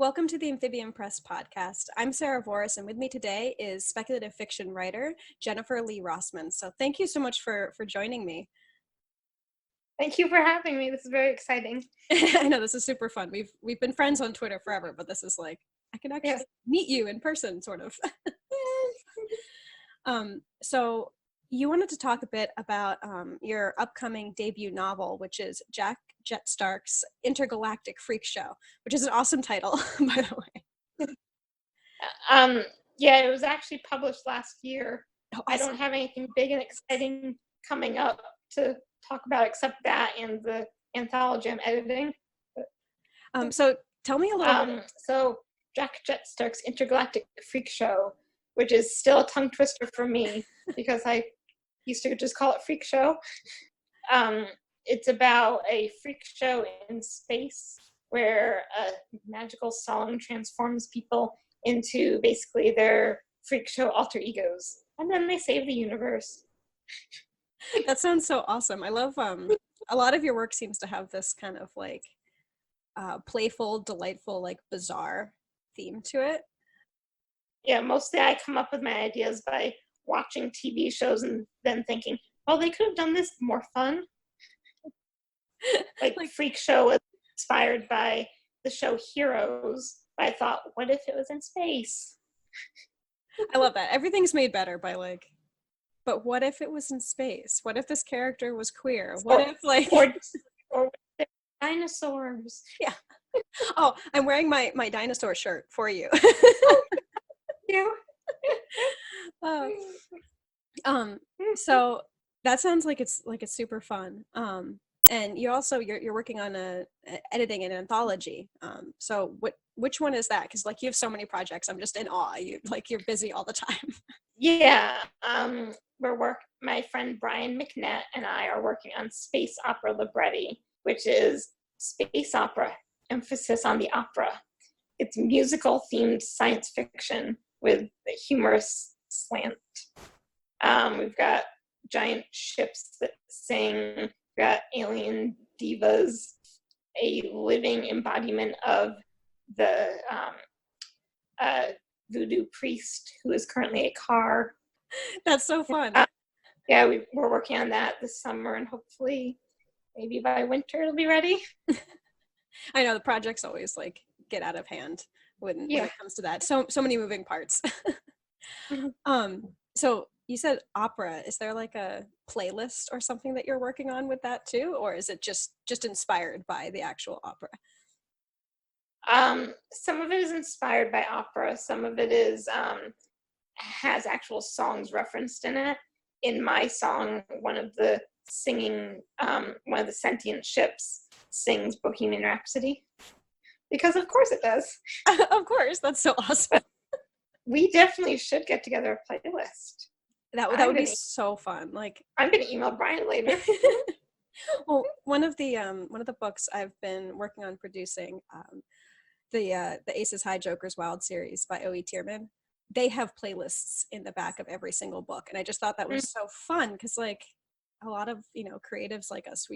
Welcome to the Amphibian Press podcast. I'm Sarah Voris, and with me today is speculative fiction writer Jennifer Lee Rossman. So thank you so much for joining me. Thank you for having me. This is very exciting. I know, this is super fun. We've been friends on Twitter forever, but this is like, I can actually meet you in person, sort of. So you wanted to talk a bit about your upcoming debut novel, which is Jetstark's Intergalactic Freakshow, which is an awesome title, by the way. Yeah, it was actually published last year. Oh, I don't have anything big and exciting coming up to talk about except that and the anthology I'm editing. So tell me a little bit. So Jetstark's Intergalactic Freakshow, which is still a tongue twister for me because I used to just call it Freakshow. It's about a freak show in space where a magical song transforms people into basically their freak show alter egos, and then they save the universe. That sounds so awesome. I love a lot of your work seems to have this kind of like playful, delightful, like bizarre theme to it. Yeah, mostly I come up with my ideas by watching TV shows and then thinking, well, they could have done this more fun. Like Freak Show was inspired by the show Heroes, but I thought, what if it was in space? I love that. Everything's made better by like, but what if it was in space? What if this character was queer? What if like or dinosaurs? Yeah. Oh, I'm wearing my dinosaur shirt for you. So that sounds like it's super fun. And you're working on editing an anthology. So which one is that? Because like you have so many projects, I'm just in awe. You're busy all the time. Yeah, my friend Brian McNett and I are working on Space Opera Libretti, which is space opera, emphasis on the opera. It's musical themed science fiction with a humorous slant. We've got giant ships that sing, we've got alien divas, a living embodiment of the voodoo priest who is currently a car. That's so fun. Yeah, we're working on that this summer, and hopefully maybe by winter it'll be ready. I know the projects always like get out of hand when it comes to that. So many moving parts. So you said opera. Is there like a playlist or something that you're working on with that too, or is it just inspired by the actual opera? Some of it is inspired by opera. Some of it is has actual songs referenced in it. In my song, one of the sentient ships sings Bohemian Rhapsody. Because of course it does. Of course, that's so awesome. We definitely should get together a playlist. That would be so fun. Like I'm gonna email Brian later. Well, one of the books I've been working on producing, the Aces High Jokers Wild series by O.E. Tierman, they have playlists in the back of every single book, and I just thought that was so fun because like a lot of creatives like us,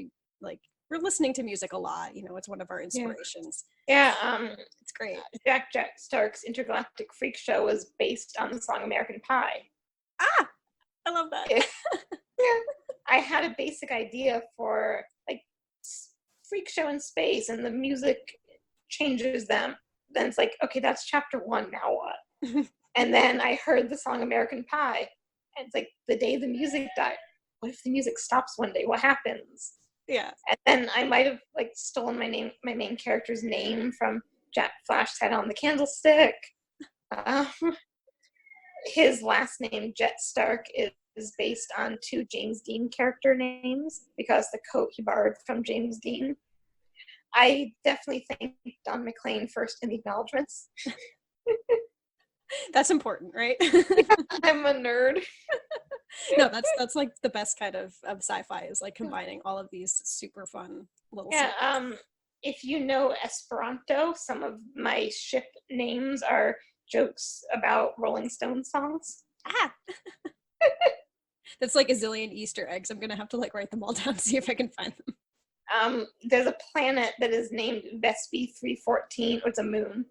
we're listening to music a lot. It's one of our inspirations. Yeah, it's great. Jetstark's Intergalactic Freak Show was based on the song American Pie. Ah, I love that. Yeah, I had a basic idea for like freak show in space, and the music changes them. Then it's like, okay, that's chapter 1. Now what? And then I heard the song American Pie, and it's like the day the music died. What if the music stops one day? What happens? Yeah. And then I might have like stolen my main character's name from Jack Flash's Head on the Candlestick. His last name, Jetstark, is based on 2 James Dean character names because the coat he borrowed from James Dean. I definitely thank Don McLean first in the acknowledgements. That's important, right? I'm a nerd. No, that's like the best kind of sci-fi is like combining all of these super fun little songs. If you know Esperanto, some of my ship names are jokes about Rolling Stones songs. That's like a zillion Easter eggs. I'm gonna have to like write them all down, see if I can find them. There's a planet that is named Vespi 314, or it's a moon,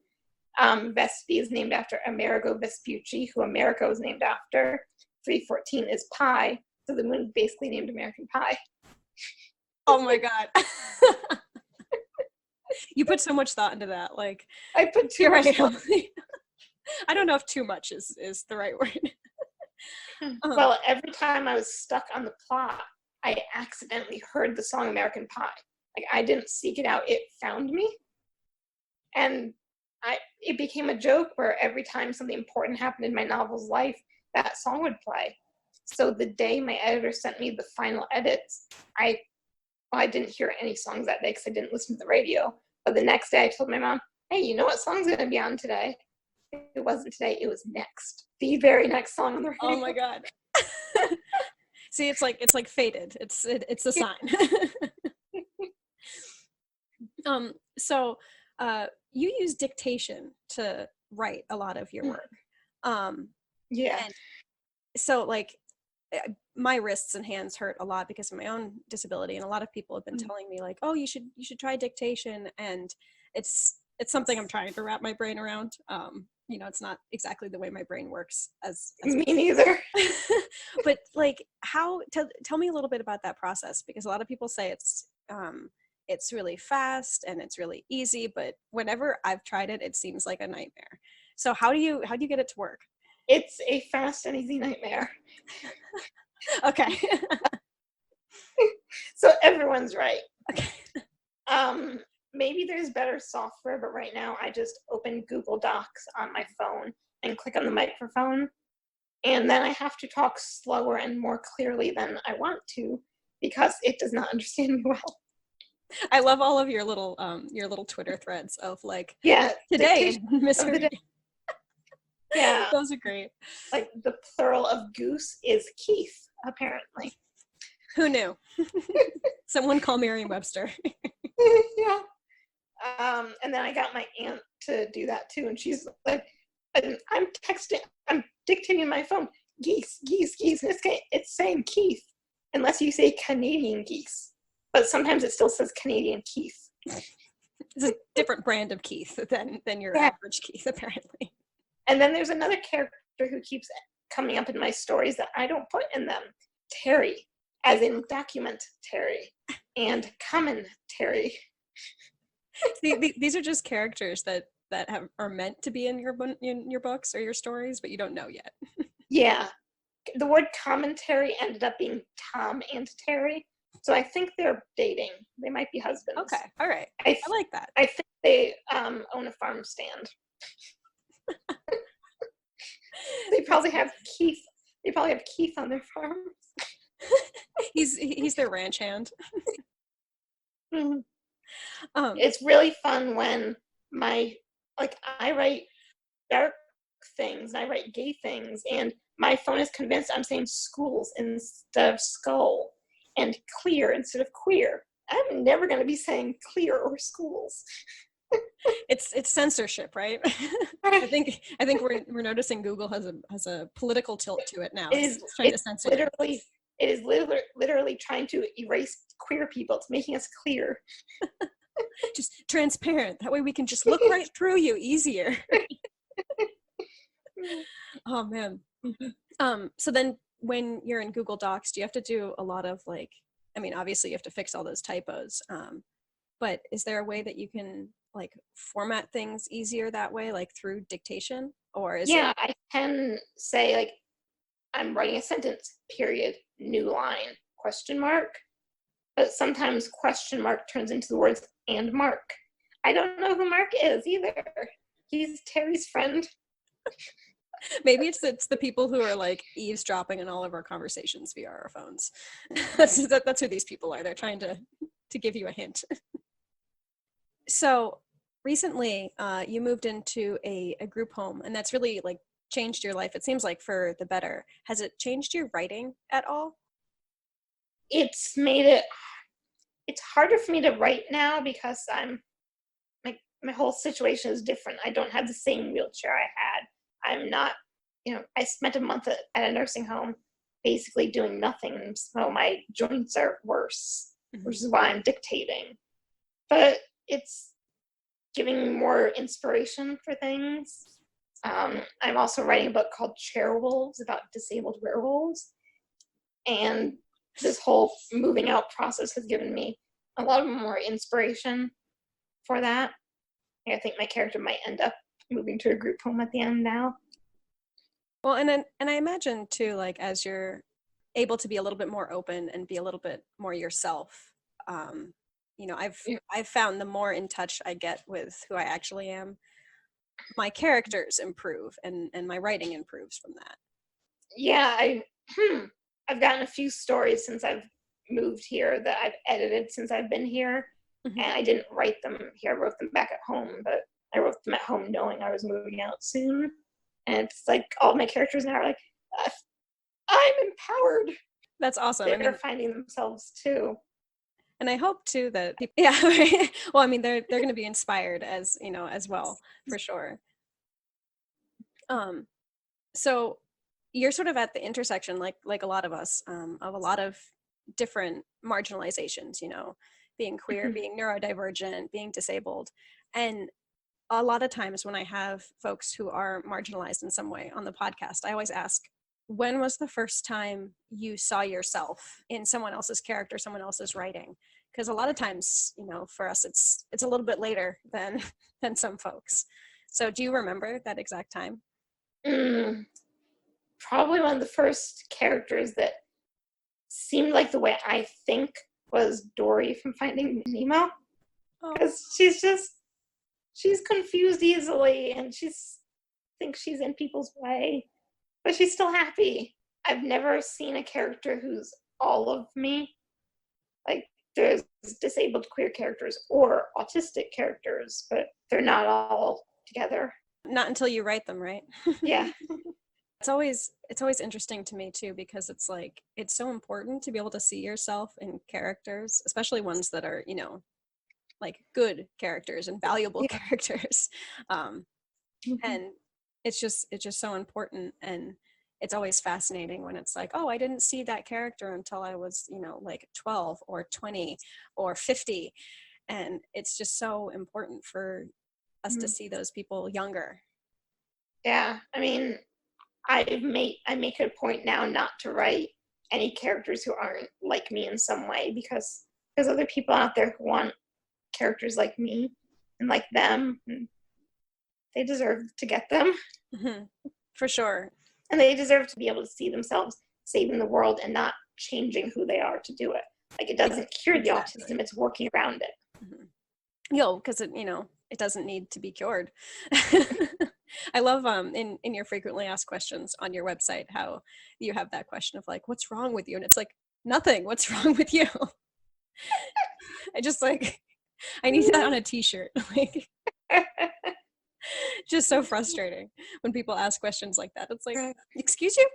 Vespi is named after Amerigo Vespucci, who Americo is named after. 314 is pi, so the moon basically named American Pie. Oh my God. You put so much thought into that. Like, I put too you're much right. thought. I don't know if too much is the right word. Well, every time I was stuck on the plot, I accidentally heard the song American Pie. Like, I didn't seek it out, it found me. And it became a joke where every time something important happened in my novel's life, that song would play. So the day my editor sent me the final edits, I didn't hear any songs that day because I didn't listen to the radio. But the next day I told my mom, hey, you know what song's going to be on today? It wasn't today, it was next. The very next song on the radio. Oh my God. See, it's like fated. It's a sign. So you use dictation to write a lot of your work. Yeah. And so like my wrists and hands hurt a lot because of my own disability, and a lot of people have been telling me like, oh, you should try dictation, and it's something I'm trying to wrap my brain around. It's not exactly the way my brain works as me neither. But like, tell me a little bit about that process, because a lot of people say it's really fast and it's really easy, but whenever I've tried it, it seems like a nightmare. So how do you get it to work? It's a fast and easy nightmare. Okay. So everyone's right. Okay. Maybe there's better software, but right now I just open Google Docs on my phone and click on the microphone. And then I have to talk slower and more clearly than I want to because it does not understand me well. I love all of your little Twitter threads of like, yeah, today in Missouri. Yeah. Those are great. Like the plural of goose is Keith, apparently. Who knew? Someone call Merriam-Webster. Yeah. And then I got my aunt to do that too, and she's like, I'm dictating my phone, geese, geese, geese. And it's saying Keith, unless you say Canadian geese. But sometimes it still says Canadian Keith. It's a different brand of Keith than your average Keith, apparently. And then there's another character who keeps coming up in my stories that I don't put in them. Terry, as in document Terry, and common Terry. See, these are just characters that are meant to be in your books or your stories, but you don't know yet. Yeah. The word commentary ended up being Tom and Terry. So I think they're dating. They might be husbands. Okay. All right. I like that. I think they own a farm stand. They probably have Keith. They probably have Keith on their farms. He's their ranch hand. It's really fun when I write dark things, I write gay things, and my phone is convinced I'm saying schools instead of skull, and clear instead of queer. I'm never going to be saying clear or schools. It's censorship, right? I think we're noticing Google has a political tilt to it now. It's trying to censor. It is literally trying to erase queer people. It's making us clear. Just transparent. That way we can just look right through you easier. Oh man. So then when you're in Google Docs, do you have to do a lot of like, I mean, obviously you have to fix all those typos, but is there a way that you can like format things easier that way, like through dictation? Or is it? I can say like, I'm writing a sentence, period, new line, question mark. But sometimes question mark turns into the words and Mark. I don't know who Mark is either. He's Terry's friend. Maybe it's the people who are like eavesdropping on all of our conversations via our phones. That's who these people are. They're trying to give you a hint. So recently you moved into a group home, and that's really like changed your life, it seems like, for the better. Has it changed your writing at all? It's harder for me to write now because my whole situation is different. I don't have the same wheelchair I had. I'm not, I spent a month at a nursing home basically doing nothing, so my joints are worse, which is why I'm dictating. But it's giving me more inspiration for things. I'm also writing a book called Chairwolves about disabled werewolves. And this whole moving out process has given me a lot of more inspiration for that. I think my character might end up moving to a group home at the end now. Well, and I imagine too, like as you're able to be a little bit more open and be a little bit more yourself, you know, I've found the more in touch I get with who I actually am, my characters improve and my writing improves from that. Yeah, I've gotten a few stories since I've moved here that I've edited since I've been here, Mhm. and I didn't write them here. I wrote them back at home, but I wrote them at home knowing I was moving out soon. And it's like all my characters now are like, "Uh, I'm empowered." That's awesome. I They're mean, finding themselves too. and I hope too that people, yeah, right. Well, I mean, they're going to be inspired as, you know, as well, for sure. Um, so you're sort of at the intersection, like a lot of us, of a lot of different marginalizations, you know, being queer, being neurodivergent, being disabled. And a lot of times when I have folks who are marginalized in some way on the podcast, I always ask, when was the first time you saw yourself in someone else's character, someone else's writing? Because a lot of times, you know, for us, it's a little bit later than than some folks. So do you remember that exact time? Mm, Probably one of the first characters that seemed like the way I think was Dory from Finding Nemo, Oh, because she's confused easily and she's thinks she's in people's way, but she's still happy. I've never seen a character who's all of me. Like there's disabled queer characters or autistic characters, but they're not all together. not until you write them, right? Yeah. It's always interesting to me too, because it's like it's so important to be able to see yourself in characters, especially ones that are, you know, like good characters and valuable Yeah. characters. And it's just so important, and it's always fascinating when it's like, oh, I didn't see that character until I was, you know, like 12 or 20 or 50, and it's just so important for us to see those people younger. Yeah. I mean, I make it a point now not to write any characters who aren't like me in some way, because there's other people out there who want characters like me and like them, and they deserve to get them, Mhm. For sure. and they deserve to be able to see themselves saving the world and not changing who they are to do it. Like it doesn't cure the Exactly. autism; it's working around it. Mhm. Because it, you know, it doesn't need to be cured. I love in your frequently asked questions on your website how you have that question of like, what's wrong with you? And it's like, nothing. What's wrong with you? I just like, I need that on a t-shirt. Like, just so frustrating when people ask questions like that. It's like, excuse you?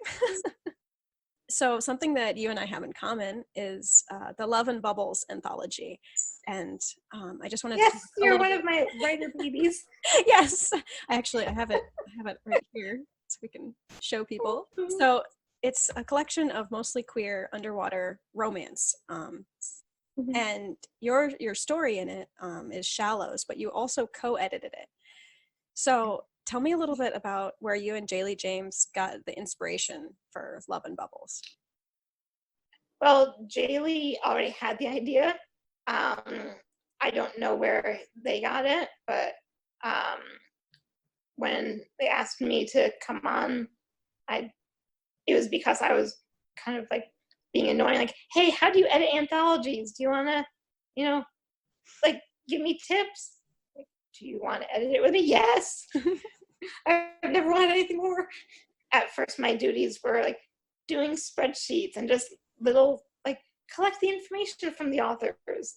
So something that you and I have in common is the Love and Bubbles anthology. And I just wanted to talk Yes, a you're little one bit. of my writer babies. Yes, I have it right here so we can show people. So it's a collection of mostly queer underwater romance. And your story in it is Shallows, but you also co-edited it. So tell me a little bit about where you and Jaylee James got the inspiration for Love and Bubbles. Well, Jaylee already had the idea. Um, I don't know where they got it, but um, when they asked me to come on, I it was because I was kind of like being annoying, like, hey, how do you edit anthologies? Do you want to, you know, like give me tips? Like, do you want to edit it with me? Yes. I've never wanted anything more. At first, my duties were like doing spreadsheets and just little like collect the information from the authors.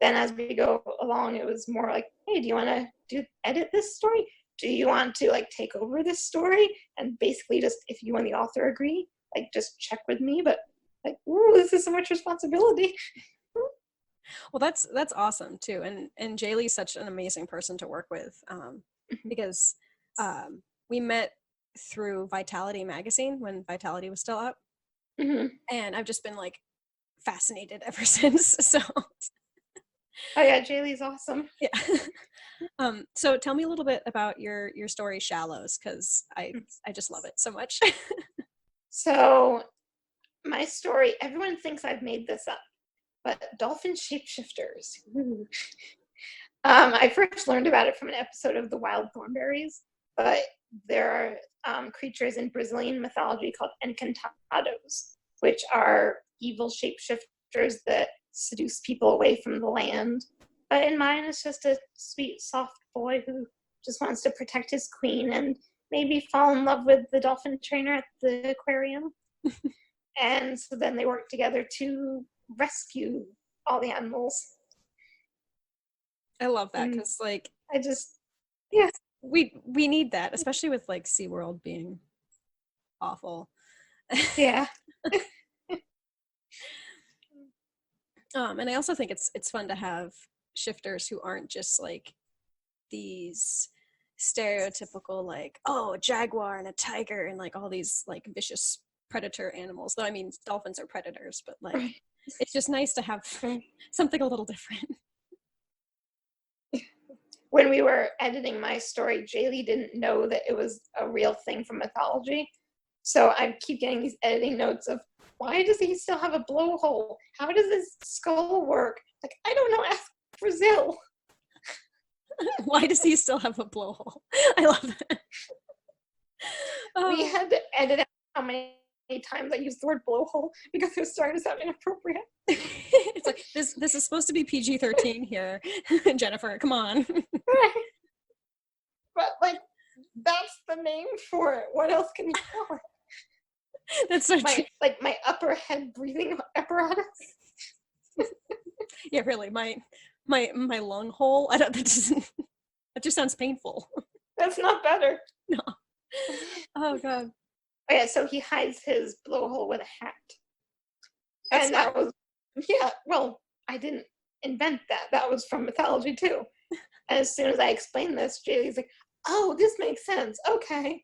Then as we go along, it was more like, hey, do you want to edit this story? Do you want to like take over this story? And basically just if you and the author agree, like just check with me. But like, ooh, this is so much responsibility. Well, that's awesome too, and Jaylee's such an amazing person to work with, because we met through Vitality magazine when Vitality was still up, Mm-hmm. and I've just been like fascinated ever since. So Oh yeah, Jaylee's awesome. Yeah. So tell me a little bit about your story Shallows, because I just love it so much. So my story, everyone thinks I've made this up, but dolphin shapeshifters. I first learned about it from an episode of The Wild Thornberrys, but there are creatures in Brazilian mythology called encantados, which are evil shapeshifters that seduce people away from the land. But in mine, it's just a sweet, soft boy who just wants to protect his queen and maybe fall in love with the dolphin trainer at the aquarium. And so then they work together to rescue all the animals. I love that And because like I just, yeah. we need that, especially with like SeaWorld being awful. Yeah. And I also think it's fun to have shifters who aren't just like these stereotypical like, oh, a jaguar and a tiger and like all these like vicious predator animals. Though I mean dolphins are predators, but like Right. it's just nice to have something a little different. When we were editing my story, Jaylee didn't know that it was a real thing from mythology. So I keep getting these editing notes of, why does he still have a blowhole? How does his skull work? Like, I don't know, ask Brazil. Why does he still have a blowhole? I love that. We had to edit out how many times I used the word blowhole because it started to sound inappropriate. It's like this is supposed to be PG-13 here. Jennifer, come on. But like, that's the name for it. What else can you call it? That's so true. Like my upper head breathing apparatus. Yeah, really. My lung hole. I don't. That just sounds painful. That's not better. No. Oh god. Oh, yeah, so he hides his blowhole with a hat. That's And that was, yeah, well, I didn't invent that. That was from mythology too. And as soon as I explained this, Jaylee's like, oh, this makes sense. Okay.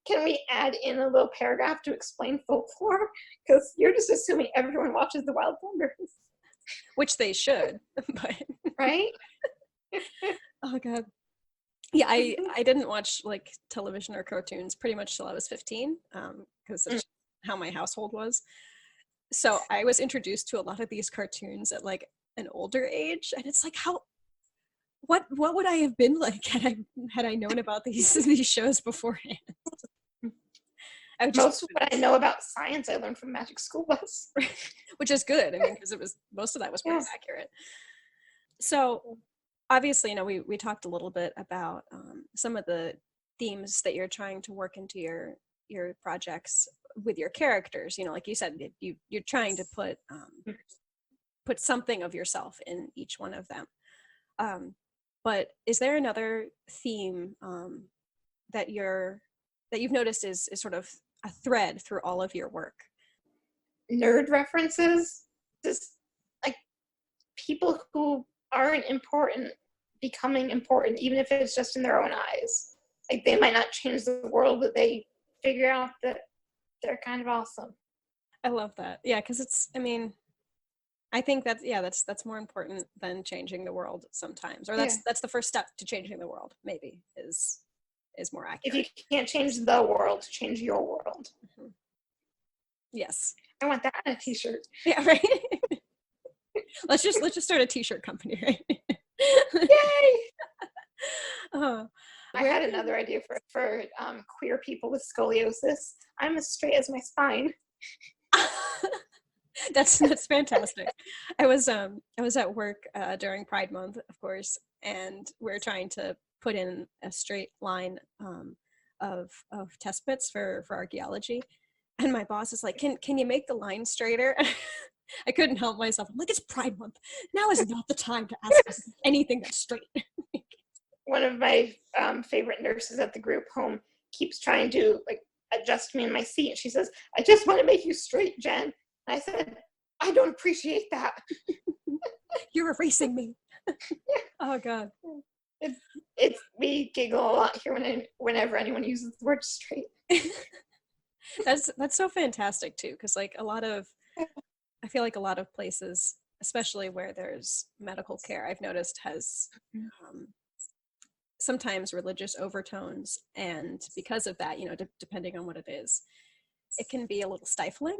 Can we add in a little paragraph to explain folklore? Because you're just assuming everyone watches The Wild Thornberrys. Which they should, but Right? oh god. Yeah, I didn't watch like television or cartoons pretty much till I was 15, because that's how my household was. So I was introduced to a lot of these cartoons at like an older age, and it's like, how what would I have been like had I known about these shows beforehand? I would Most of what I know about science I learned from Magic School Bus. which is good. I mean, because it was most of that was pretty accurate. So obviously, we talked a little bit about some of the themes that you're trying to work into your projects with your characters. Like you said, you're trying to put something of yourself in each one of them. But is there another theme that you've noticed is sort of a thread through all of your work? Nerd references, just like people who aren't important becoming important, even if it's just in their own eyes. Like they might not change the world, but they figure out that they're kind of awesome. I love that. Yeah, because I think that's more important than changing the world sometimes, or that's the first step to changing the world. Maybe is more accurate. If you can't change the world, change your world. Mm-hmm. Yes, I want that on a T-shirt. Yeah, right. let's just start a T-shirt company, right? Yay! Oh, I had another idea for queer people with scoliosis. I'm as straight as my spine. That's fantastic. I was at work during Pride Month, of course, and we're trying to put in a straight line of test bits for archaeology, and my boss is like, "Can you make the line straighter?" I couldn't help myself. I'm like, "It's Pride Month. Now is not the time to ask us anything that's straight." One of my favorite nurses at the group home keeps trying to like adjust me in my seat. And she says, "I just want to make you straight, Jen." And I said, "I don't appreciate that." You're erasing me. Oh God. We giggle a lot here whenever anyone uses the word straight. That's so fantastic too, because like I feel like a lot of places especially where there's medical care, I've noticed has sometimes religious overtones. And because of that, depending on what it is, it can be a little stifling.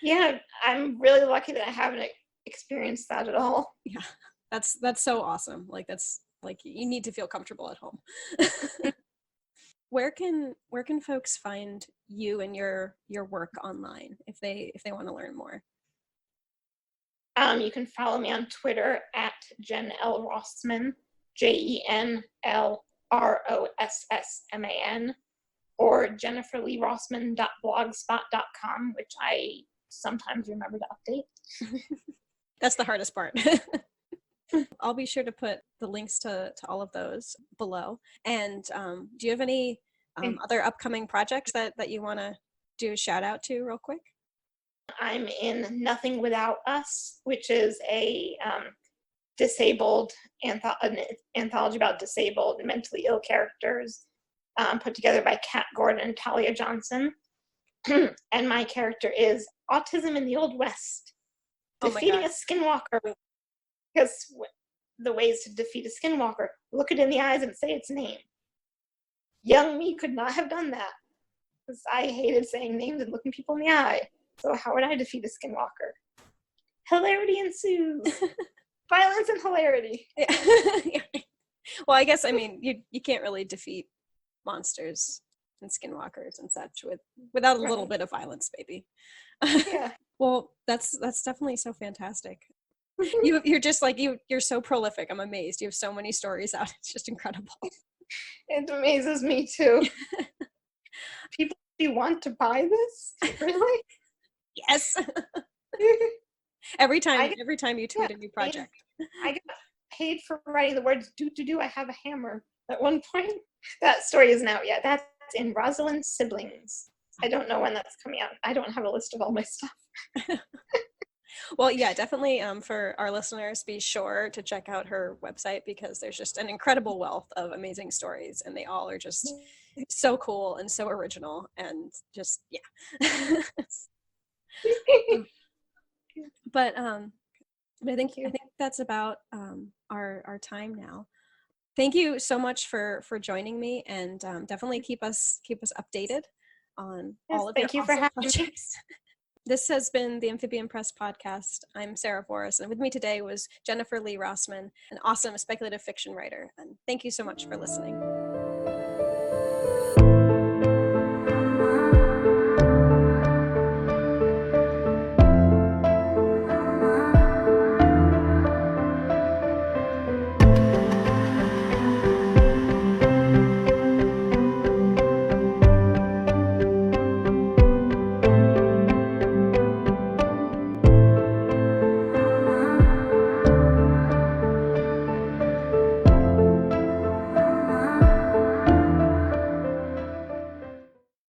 Yeah, I'm really lucky that I haven't experienced that at all. Yeah, that's so awesome. Like, that's like, you need to feel comfortable at home. Where can folks find you and your work online if they want to learn more? You can follow me on Twitter at Jen L. Rossman, JenLRossman, or jenniferleerossman.blogspot.com, which I sometimes remember to update. That's the hardest part. I'll be sure to put the links to all of those below. And do you have any other upcoming projects that you want to do a shout out to real quick? I'm in Nothing Without Us, which is a disabled an anthology about disabled and mentally ill characters, put together by Kat Gordon and Talia Johnson. And my character is Autism in the Old West, defeating a skinwalker. Because the ways to defeat a skinwalker: look it in the eyes and say its name. Young me could not have done that, because I hated saying names and looking people in the eye. So how would I defeat a skinwalker? Hilarity ensues. Violence and hilarity. Yeah. Well, I guess, I mean, you can't really defeat monsters and skinwalkers and such without a little bit of violence, maybe. Yeah. Well, that's definitely so fantastic. You're just like, you're so prolific. I'm amazed. You have so many stories out. It's just incredible. It amazes me too. People, do you want to buy this? Really? Yes. Every time you tweet a new project. I got paid for writing the words do I have a hammer at one point. That story isn't out yet. That's in Rosalind's Siblings. I don't know when that's coming out. I don't have a list of all my stuff. Well, yeah, definitely for our listeners, be sure to check out her website, because there's just an incredible wealth of amazing stories, and they all are just so cool and so original, and just, yeah. But I think that's about our time now. Thank you so much for joining me, and definitely keep us updated on all of your awesome projects. This has been the Amphibian Press podcast. I'm Sarah Forrest, and with me today was Jennifer Lee Rossman, an awesome speculative fiction writer. And thank you so much for listening.